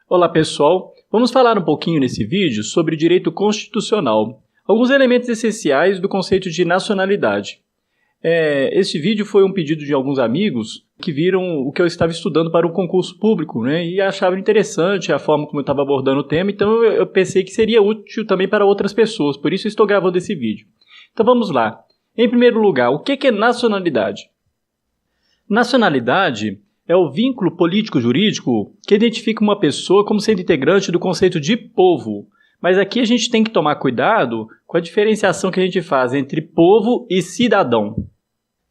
Olá pessoal, vamos falar um pouquinho nesse vídeo sobre direito constitucional, alguns elementos essenciais do conceito de nacionalidade. Este vídeo foi um pedido de alguns amigos que viram o que eu estava estudando para um concurso público, e achavam interessante a forma como eu estava abordando o tema, então eu pensei que seria útil também para outras pessoas, por isso eu estou gravando esse vídeo. Então vamos lá. Em primeiro lugar, o que é nacionalidade? Nacionalidade é o vínculo político-jurídico que identifica uma pessoa como sendo integrante do conceito de povo. Mas aqui a gente tem que tomar cuidado com a diferenciação que a gente faz entre povo e cidadão.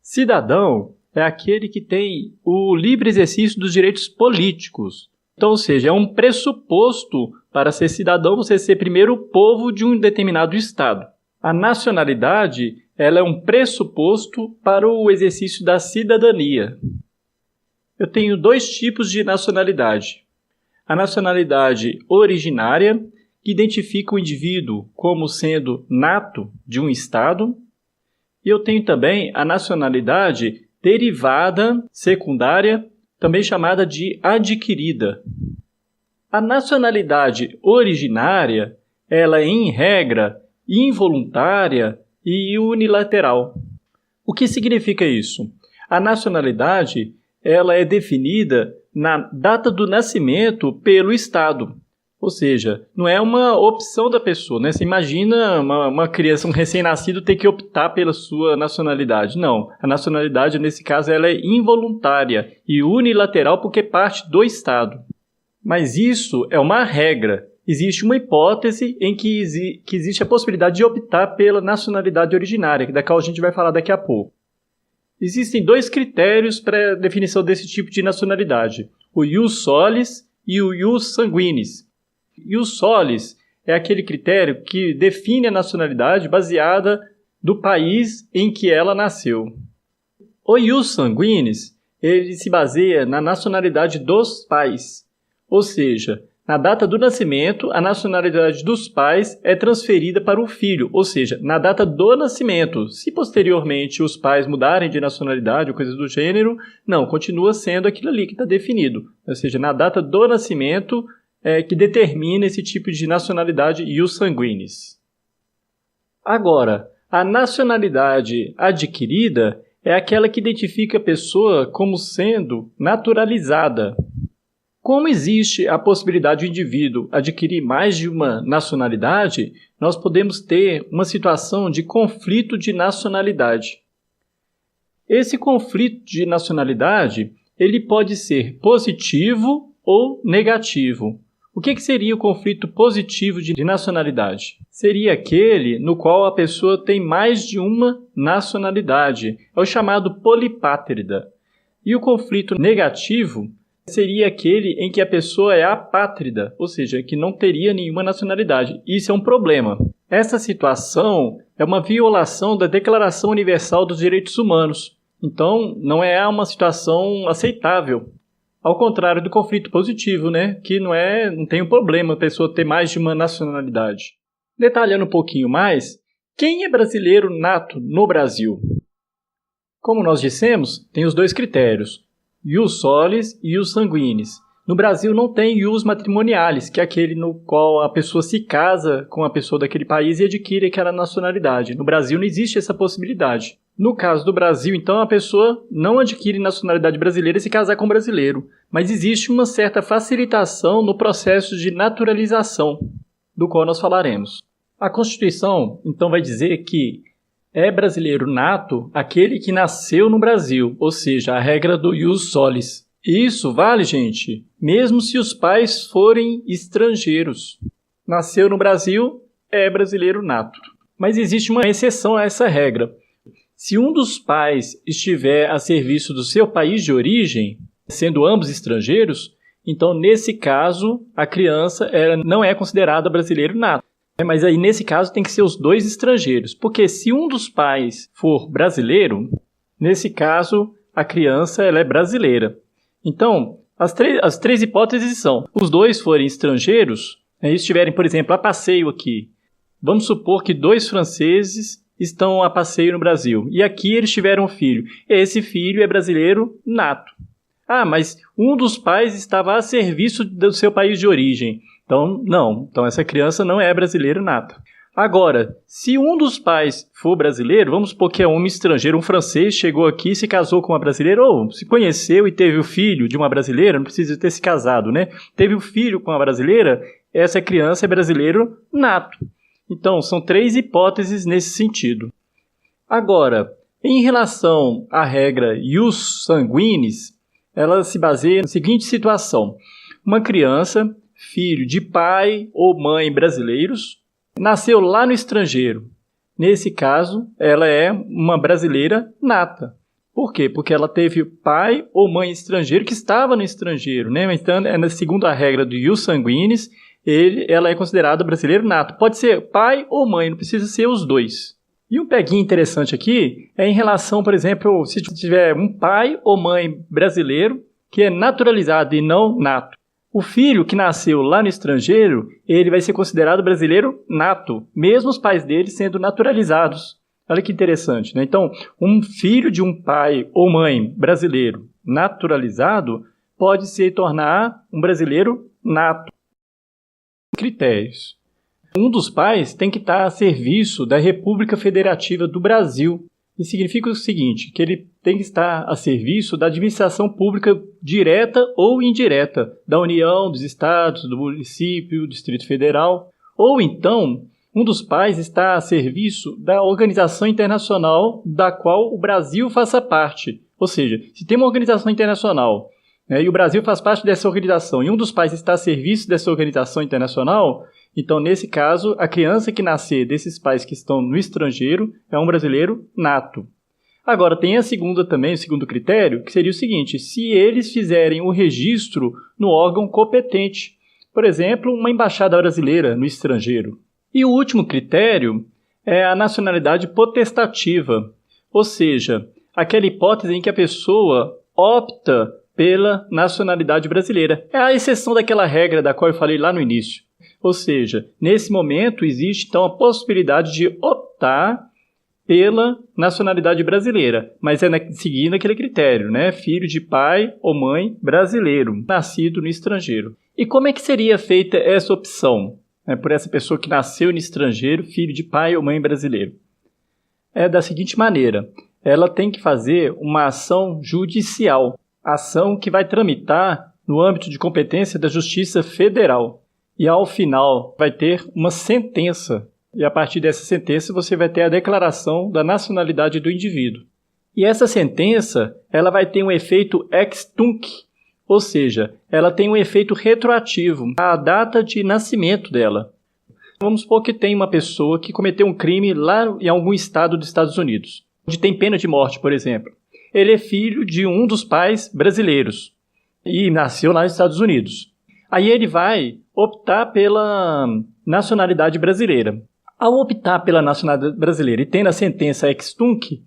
Cidadão é aquele que tem o livre exercício dos direitos políticos. Então, ou seja, é um pressuposto para ser cidadão você ser primeiro povo de um determinado estado. A nacionalidade ela é um pressuposto para o exercício da cidadania. Eu tenho dois tipos de nacionalidade. A nacionalidade originária, que identifica o indivíduo como sendo nato de um estado. E eu tenho também a nacionalidade derivada, secundária, também chamada de adquirida. A nacionalidade originária, ela é, em regra, involuntária e unilateral. O que significa isso? A nacionalidade ela é definida na data do nascimento pelo Estado. Ou seja, não é uma opção da pessoa, Você imagina uma criança, um recém-nascido, ter que optar pela sua nacionalidade. Não, a nacionalidade, nesse caso, ela é involuntária e unilateral porque parte do Estado. Mas isso é uma regra. Existe uma hipótese em que existe a possibilidade de optar pela nacionalidade originária, da qual a gente vai falar daqui a pouco. Existem dois critérios para a definição desse tipo de nacionalidade, o ius solis e o ius sanguinis. Ius solis é aquele critério que define a nacionalidade baseada do país em que ela nasceu. O ius sanguinis ele se baseia na nacionalidade dos pais, ou seja, na data do nascimento, a nacionalidade dos pais é transferida para o filho, ou seja, na data do nascimento. Se posteriormente os pais mudarem de nacionalidade ou coisas do gênero, não, continua sendo aquilo ali que está definido. Ou seja, na data do nascimento é que determina esse tipo de nacionalidade ius sanguinis. Agora, a nacionalidade adquirida é aquela que identifica a pessoa como sendo naturalizada. Como existe a possibilidade do indivíduo adquirir mais de uma nacionalidade, nós podemos ter uma situação de conflito de nacionalidade. Esse conflito de nacionalidade ele pode ser positivo ou negativo. O que seria o conflito positivo de nacionalidade? Seria aquele no qual a pessoa tem mais de uma nacionalidade. É o chamado polipátrida. E o conflito negativo seria aquele em que a pessoa é apátrida, ou seja, que não teria nenhuma nacionalidade. Isso é um problema. Essa situação é uma violação da Declaração Universal dos Direitos Humanos. Então, não é uma situação aceitável. Ao contrário do conflito positivo, que não tem um problema a pessoa ter mais de uma nacionalidade. Detalhando um pouquinho mais, quem é brasileiro nato no Brasil? Como nós dissemos, tem os dois critérios. Ius solis e ius sanguinis. No Brasil não tem ius matrimonialis, que é aquele no qual a pessoa se casa com a pessoa daquele país e adquire aquela nacionalidade. No Brasil não existe essa possibilidade. No caso do Brasil, então, a pessoa não adquire nacionalidade brasileira se casar com um brasileiro. Mas existe uma certa facilitação no processo de naturalização, do qual nós falaremos. A Constituição, então, vai dizer que é brasileiro nato aquele que nasceu no Brasil, ou seja, a regra do ius solis. Isso vale, gente, mesmo se os pais forem estrangeiros. Nasceu no Brasil, é brasileiro nato. Mas existe uma exceção a essa regra. Se um dos pais estiver a serviço do seu país de origem, sendo ambos estrangeiros, então, nesse caso, a criança não é considerada brasileiro nato. Mas aí, nesse caso, tem que ser os dois estrangeiros. Porque se um dos pais for brasileiro, nesse caso, a criança ela é brasileira. Então, as três hipóteses são: os dois forem estrangeiros, estiverem, por exemplo, a passeio aqui. Vamos supor que dois franceses estão a passeio no Brasil. E aqui eles tiveram um filho. Esse filho é brasileiro nato. Ah, mas um dos pais estava a serviço do seu país de origem. Então, não. Então, essa criança não é brasileiro nata. Agora, se um dos pais for brasileiro, vamos supor que é um estrangeiro, um francês, chegou aqui, se casou com uma brasileira, ou se conheceu e teve o filho de uma brasileira, não precisa ter se casado, né? Teve o filho com uma brasileira, essa criança é brasileiro nato. Então, são 3 hipóteses nesse sentido. Agora, em relação à regra ius sanguinis, ela se baseia na seguinte situação. Uma criança, filho de pai ou mãe brasileiros, nasceu lá no estrangeiro. Nesse caso, ela é uma brasileira nata. Por quê? Porque ela teve pai ou mãe estrangeiro que estava no estrangeiro, né? Então, segundo a regra do ius sanguinis, ela é considerada brasileiro nato. Pode ser pai ou mãe, não precisa ser os dois. E um peguinho interessante aqui é em relação, por exemplo, se tiver um pai ou mãe brasileiro que é naturalizado e não nato. O filho que nasceu lá no estrangeiro, ele vai ser considerado brasileiro nato, mesmo os pais dele sendo naturalizados. Olha que interessante, né? Então, um filho de um pai ou mãe brasileiro naturalizado pode se tornar um brasileiro nato. Critérios. Um dos pais tem que estar a serviço da República Federativa do Brasil. Isso significa o seguinte, que ele tem que estar a serviço da administração pública direta ou indireta, da União, dos estados, do município, do Distrito Federal. Ou então, um dos pais está a serviço da organização internacional da qual o Brasil faça parte. Ou seja, se tem uma organização internacional, né, e o Brasil faz parte dessa organização, e um dos pais está a serviço dessa organização internacional, então, nesse caso, a criança que nascer desses pais que estão no estrangeiro é um brasileiro nato. Agora, tem a segunda também, o segundo critério, que seria o seguinte, se eles fizerem o registro no órgão competente, por exemplo, uma embaixada brasileira no estrangeiro. E o último critério é a nacionalidade potestativa, ou seja, aquela hipótese em que a pessoa opta pela nacionalidade brasileira. É a exceção daquela regra da qual eu falei lá no início. Ou seja, nesse momento existe então a possibilidade de optar pela nacionalidade brasileira, mas é seguindo aquele critério, né? Filho de pai ou mãe brasileiro, nascido no estrangeiro. E como é que seria feita essa opção, né, por essa pessoa que nasceu no estrangeiro, filho de pai ou mãe brasileiro? É da seguinte maneira, ela tem que fazer uma ação judicial, ação que vai tramitar no âmbito de competência da Justiça Federal. E ao final vai ter uma sentença. E a partir dessa sentença você vai ter a declaração da nacionalidade do indivíduo. E essa sentença ela vai ter um efeito ex tunc, ou seja, ela tem um efeito retroativo à data de nascimento dela. Vamos supor que tem uma pessoa que cometeu um crime lá em algum estado dos Estados Unidos, onde tem pena de morte, por exemplo. Ele é filho de um dos pais brasileiros e nasceu lá nos Estados Unidos. Aí ele vai optar pela nacionalidade brasileira. Ao optar pela nacionalidade brasileira e tendo a sentença ex tunc,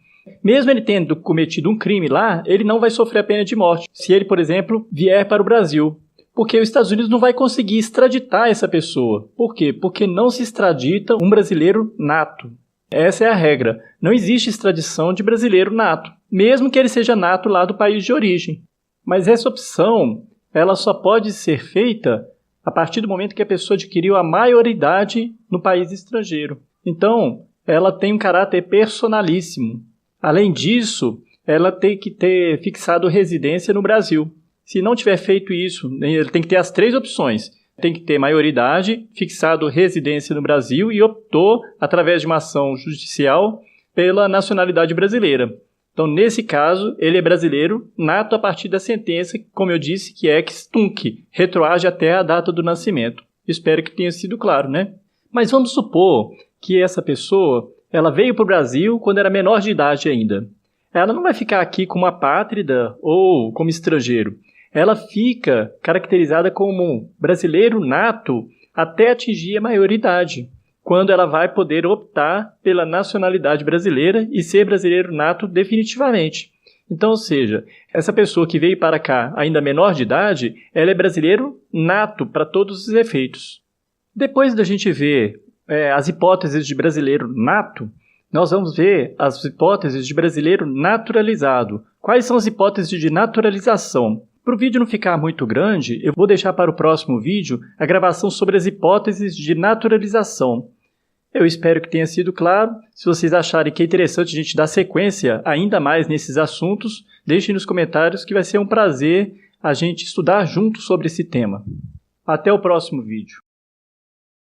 mesmo ele tendo cometido um crime lá, ele não vai sofrer a pena de morte. Se ele, por exemplo, vier para o Brasil. Porque os Estados Unidos não vai conseguir extraditar essa pessoa. Por quê? Porque não se extradita um brasileiro nato. Essa é a regra. Não existe extradição de brasileiro nato, mesmo que ele seja nato lá do país de origem. Mas essa opção ela só pode ser feita a partir do momento que a pessoa adquiriu a maioridade no país estrangeiro. Então, ela tem um caráter personalíssimo. Além disso, ela tem que ter fixado residência no Brasil. Se não tiver feito isso, ele tem que ter as 3 opções. Tem que ter maioridade, fixado residência no Brasil e optou, através de uma ação judicial, pela nacionalidade brasileira. Então, nesse caso, ele é brasileiro nato a partir da sentença, como eu disse, que é ex tunc, retroage até a data do nascimento. Espero que tenha sido claro, né? Mas vamos supor que essa pessoa ela veio para o Brasil quando era menor de idade ainda. Ela não vai ficar aqui como apátrida ou como estrangeiro. Ela fica caracterizada como brasileiro nato até atingir a maioridade, quando ela vai poder optar pela nacionalidade brasileira e ser brasileiro nato definitivamente. Então, ou seja, essa pessoa que veio para cá ainda menor de idade, ela é brasileiro nato para todos os efeitos. Depois da gente ver as hipóteses de brasileiro nato, nós vamos ver as hipóteses de brasileiro naturalizado. Quais são as hipóteses de naturalização? Para o vídeo não ficar muito grande, eu vou deixar para o próximo vídeo a gravação sobre as hipóteses de naturalização. Eu espero que tenha sido claro. Se vocês acharem que é interessante a gente dar sequência ainda mais nesses assuntos, deixem nos comentários que vai ser um prazer a gente estudar junto sobre esse tema. Até o próximo vídeo.